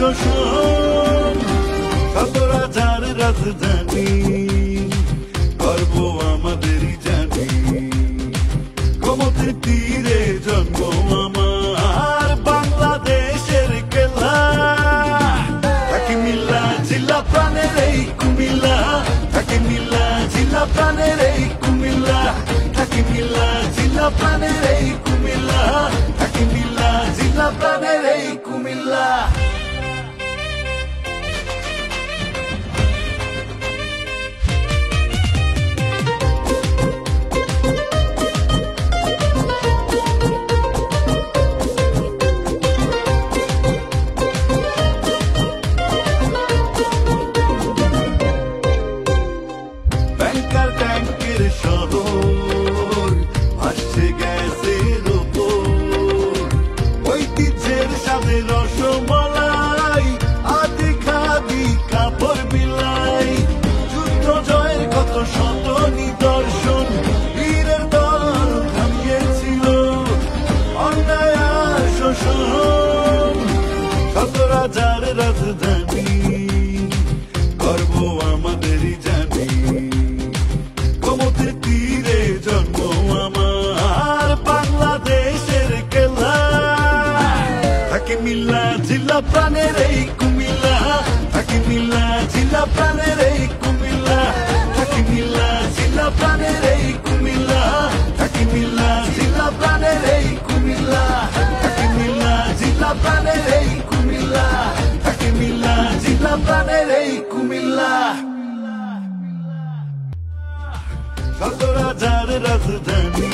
শোষণ, সচরাচর রাজধানী, গর্ব আমাদেরই জানি। গোমতীর তীরে জন্ম আমার, বাংলাদেশের কেল্লা, থাকি মিল্লা জিল্লা প্রাণের এই কুমিল্লা, থাকি মিল্লা জিল্লা প্রাণের এই কুমিল্লা, থাকি মিল্লা জিল্লা প্রাণের এই কুমিল্লা, থাকি মিল্লা জিল্লা প্রাণের এই কুমিল্লা। ব্যাংকার ট্যাঙ্কের শহর, ভাসছে গ্যাসের ওপর, ঐতিহ্যের সাথে রসমলাই, আদি খাদি কাপড় বিলাই, যুদ্ধ জয়ের কত শত নিদর্শন, বীরের দল থামিয়েছিল অন্যায় আর শোষণ। সচরাচর রাজধানী, গর্ব আমাদেরই জানি। গোমতীর তীরে জন্ম আমার, বাংলাদেশের কেল্লা, থাকি মিল্লা জিল্লা প্রাণের এই কুমিল্লা, থাকি মিল্লা জিল্লা প্রাণের এই কুমিল্লা, থাকি মিল্লা জিল্লা প্রাণের এই কুমিল্লা, থাকি মিল্লা জিল্লা প্রাণের এই কুমিল্লা, থাকি মিল্লা জিল্লা প্রাণের এই কুমিল্লা, থাকি মিল্লা জিল্লা প্রাণের এই কুমিল্লা। সচরাচর রাজধানী,